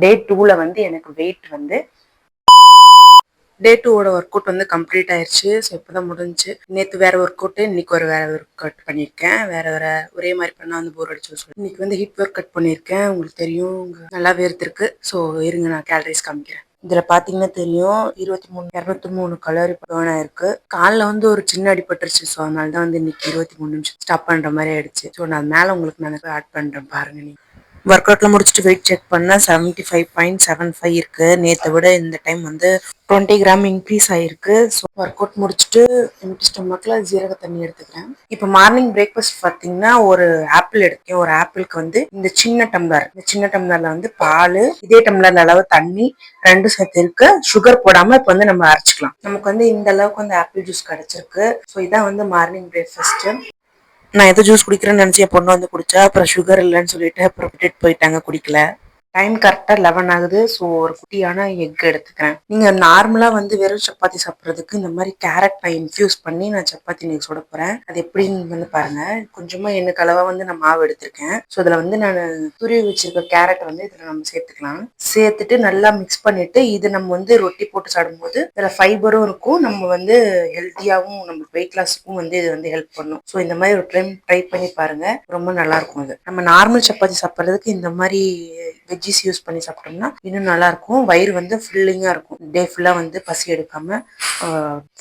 டே 2ல வந்து எனக்கு வெயிட் வந்து டே 2ஓட ஒர்க் அவுட் வந்து கம்ப்ளீட் ஆயிடுச்சு. ஸோ இப்போதான் முடிஞ்சு. நேற்று வேற ஒர்க் அவுட், இன்னைக்கு வேற ஒர்க் அவுட் பண்ணியிருக்கேன். வேற ஒரே மாதிரி பண்ணா வந்து போர் அடிச்சு சொல்லி இன்னைக்கு வந்து ஹிட் ஒர்க் அவுட் பண்ணியிருக்கேன். உங்களுக்கு தெரியும், நல்லா வேர்த்திருக்கு. ஸோ இருங்க, நான் கேலரிஸ் காமிக்கிறேன். இதுல பாத்தீங்கன்னா தெரியும், 203 கலோரி பர்ன் ஆயிருக்கு. காலில் வந்து ஒரு சின்ன அடிபட்டுருச்சு. ஸோ அதனால தான் வந்து இன்னைக்கு 23 நிமிஷம் ஸ்டாப் பண்ற மாதிரி ஆயிடுச்சு. ஸோ நான் மேல உங்களுக்கு நான் ஆட் பண்றேன், பாருங்க. நீங்க ஒர்க் அவுட்ல முடிச்சுட்டு வெயிட் செக் பண்ணா 75.75 இருக்கு. நேற்றை விட இந்த டைம் வந்து 20 கிராம் இன்க்ரீஸ் ஆயிருக்கு. ஸோ ஒர்க் அவுட் முடிச்சுட்டு எம்டி ஸ்டொமக்ல ஜீரக தண்ணி எடுத்துக்கிறேன். இப்போ மார்னிங் பிரேக்ஃபாஸ்ட் பார்த்தீங்கன்னா ஒரு ஆப்பிள் எடுத்தேன். ஒரு ஆப்பிளுக்கு வந்து இந்த சின்ன டம்ளர்ல வந்து பால், இதே டம்ளர்ல அளவு தண்ணி, ரெண்டு சேர்த்து இருக்கு. சுகர் போடாம இப்போ வந்து நம்ம அரைச்சிக்கலாம். நமக்கு வந்து இந்த அளவுக்கு வந்து ஆப்பிள் ஜூஸ் கிடைச்சிருக்கு. ஸோ இதான் வந்து மார்னிங் பிரேக்ஃபாஸ்ட். நான் எதோ ஜூஸ் குடிக்கிறேன்னு நினைச்சு என் பொண்ணு வந்து குடிச்சா, அப்புறம் சுகர் இல்லைன்னு சொல்லிட்டு அப்புறம் விட்டுட்டு போயிட்டாங்க, குடிக்கல. டைம் கரெக்டா 11 ஆகுது. ஸோ ஒரு குட்டியான எக் எடுத்துக்கிறேன். நீங்க நார்மலா வந்து வெறும் சப்பாத்தி சாப்பிட்றதுக்கு இந்த மாதிரி கேரட் நான் இன்ஃபியூஸ் பண்ணி நான் சப்பாத்தி நீங்க சுட போறேன். அது எப்படின்னு வந்து பாருங்க. கொஞ்சமா எண்ணெய்க்கு அளவா வந்து நான் மாவு எடுத்திருக்கேன். ஸோ இதுல வந்து நான் துருவி வச்சிருக்க கேரட் வந்து இதுல நம்ம சேர்த்துக்கலாம். சேர்த்துட்டு நல்லா மிக்ஸ் பண்ணிட்டு, இது நம்ம வந்து ரொட்டி போட்டு சாப்பிடும்போது இதுல ஃபைபரும் இருக்கும். நம்ம வந்து ஹெல்த்தியாவும், நம்ம வெயிட் லாஸ்க்கும் வந்து இது வந்து ஹெல்ப் பண்ணும். ஸோ இந்த மாதிரி ஒரு டைம் ட்ரை பண்ணி பாருங்க, ரொம்ப நல்லா இருக்கும். இது நம்ம நார்மல் சப்பாத்தி சாப்பிட்றதுக்கு இந்த மாதிரி வெஜ்ஜிஸ் யூஸ் பண்ணி சாப்பிட்டோம்னா இன்னும் நல்லா இருக்கும். வயிறு வந்து ஃபில்லிங்கா இருக்கும். டே ஃபுல்லா வந்து பசி எடுக்காம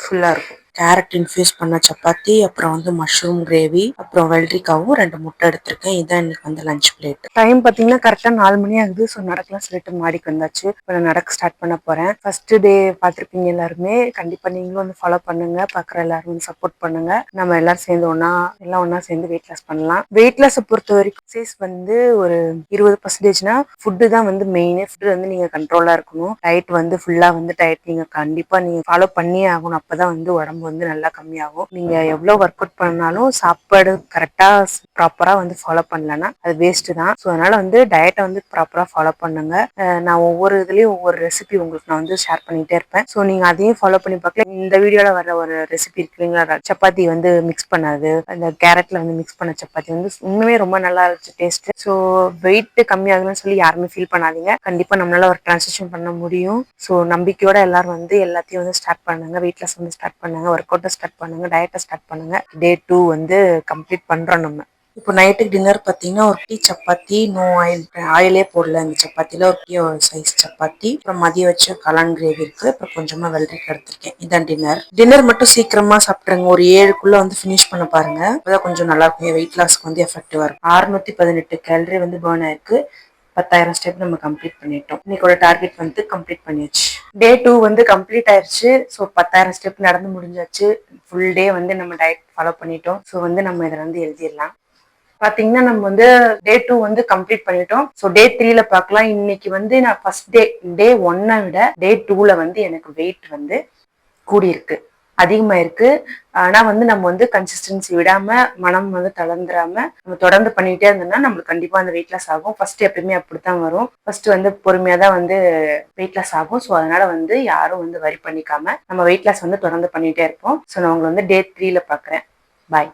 ஃபுல்லா இருக்கும். கேரட் இன்ஃபியூஸ் பண்ண சப்பாத்தி, அப்புறம் வந்து மஷ்ரூம் கிரேவி, அப்புறம் வெள்ளரிக்காவும் 2 முட்டை எடுத்திருக்கேன். இதான் இன்னைக்கு வந்து லஞ்ச் பிளேட். டைம் பார்த்தீங்கன்னா கரெக்டாக 4 மணி ஆகுது. ஸோ நடக்கலாம் சொல்லிட்டு மாடிக்கு வந்தாச்சு. இப்போ நான் நடக்க ஸ்டார்ட் பண்ண போறேன். ஃபர்ஸ்ட் டே பார்த்துருப்பீங்க எல்லாருமே. கண்டிப்பா நீங்களும் வந்து ஃபாலோ பண்ணுங்க. பார்க்குற எல்லாரும் வந்து சப்போர்ட் பண்ணுங்க. நம்ம எல்லாரும் சேர்ந்து ஒன்னா சேர்ந்து வெயிட் லாஸ் பண்ணலாம். வெயிட் லாஸ் பொறுத்த வரைக்கும் எக்ஸசைஸ் வந்து ஒரு 20%னா ஃபுட்டு தான் வந்து மெயின். ஃபுட்டு வந்து நீங்க கண்ட்ரோலா இருக்கணும். டயட் வந்து ஃபுல்லா வந்து டயட் நீங்க கண்டிப்பா நீங்க ஃபாலோ பண்ணியே ஆகணும். அப்பதான் வந்து உடம்பு வந்து நல்லா கம்மியாகும். நீங்க எவ்வளவு ஒர்க் அவுட் பண்ணாலும் சாப்பாடு கரெக்டா ப்ராப்பரா வந்து ஃபாலோ பண்ணலன்னா அது வேஸ்ட் தான். ஸோ அதனால வந்து டயட்டை வந்து ப்ராப்பரா ஃபாலோ பண்ணுங்க. நான் ஒவ்வொரு இதுலயும் ஒவ்வொரு ரெசிபி உங்களுக்கு நான் வந்து ஷேர் பண்ணிட்டே இருப்பேன். ஸோ நீங்க அதையும் ஃபாலோ பண்ணி பார்க்கல. இந்த வீடியோல வர ஒரு ரெசிபி இருக்குங்களா, சப்பாத்தி வந்து மிக்ஸ் பண்ணாது, அந்த கேரட்ல வந்து மிக்ஸ் பண்ண சப்பாத்தி வந்து உண்மையே ரொம்ப நல்லா இருந்துச்சு டேஸ்ட். ஸோ வெயிட் கம்மியாகலன்னு சொல்லி யாருமே ஃபீல் பண்ணாதீங்க. கண்டிப்பா நம்மளால ஒரு டிரான்சிஷன் பண்ண முடியும். ஸோ நம்பிக்கையோட எல்லாரும் வந்து எல்லாத்தையும் வந்து ஸ்டார்ட் பண்ணுங்க. வெயிட் லாஸ் வந்து ஸ்டார்ட் பண்ணுங்க. ஒர்க் அவுட்டை ஸ்டார்ட் பண்ணுங்க. டயட்டை ஸ்டார்ட் பண்ணுங்க. டே 2 வந்து கம்ப்ளீட் பண்றோம் நம்ம. இப்போ நைட்டுக்கு டின்னர் பார்த்தீங்கன்னா ஒரு டீ சப்பாத்தி, நோ ஆயில், ஆயிலே போடல அந்த சப்பாத்தில. ஒரு சைஸ் சப்பாத்தி, அப்புறம் மதியம் வச்ச காளான் கிரேவி இருக்கு. அப்புறம் கொஞ்சமா வெள்ளரிக்காய் எடுத்திருக்கேன். இதான் டின்னர் மட்டும் சீக்கிரமா சாப்பிட்டுருங்க. ஒரு 7க்குள்ள வந்து ஃபினிஷ் பண்ண பாருங்க. அப்பதான் கொஞ்சம் நல்லா இருக்கும். வெயிட் லாஸ்க்கு வந்து எஃபெக்டிவா இருக்கும். 618 கேலரி வந்து பர்ன் ஆயிருக்கு. 10,000 ஸ்டெப் நம்ம கம்ப்ளீட் பண்ணிட்டோம். இன்னைக்கோட டார்கெட் வந்து கம்ப்ளீட் பண்ணியாச்சு. டே 2 வந்து கம்ப்ளீட் ஆயிருச்சு. ஸோ 10,000 ஸ்டெப் நடந்து முடிஞ்சாச்சு. ஃபுல் டே வந்து நம்ம டயட் ஃபாலோ பண்ணிட்டோம். ஸோ வந்து நம்ம இதை வந்து எழுதிடலாம். பாத்தீங்கன்னா நம்ம வந்து டே 2 வந்து கம்ப்ளீட் பண்ணிட்டோம். ஸோ டே 3ல பார்க்கலாம். இன்னைக்கு வந்து நான் ஃபர்ஸ்ட் டே 1 விட டே 2ல வந்து எனக்கு வெயிட் வந்து கூடி இருக்கு, அதிகமா இருக்கு. ஆனா வந்து நம்ம வந்து கன்சிஸ்டன்சி விடாம, மனம் வந்து தளர்ந்துராம நம்ம தொடர்ந்து பண்ணிட்டே இருந்தோம்னா நம்மளுக்கு கண்டிப்பா அந்த வெயிட் லாஸ் ஆகும். ஃபர்ஸ்ட் எப்பயுமே அப்படித்தான் வரும். ஃபர்ஸ்ட் வந்து பொறுமையா தான் வந்து வெயிட் லாஸ் ஆகும். ஸோ அதனால வந்து யாரும் வந்து வரி பண்ணிக்காம நம்ம வெயிட் லாஸ் வந்து தொடர்ந்து பண்ணிட்டே இருப்போம். ஸோ நான் உங்களை வந்து டே 3ல பாக்குறேன். பாய்.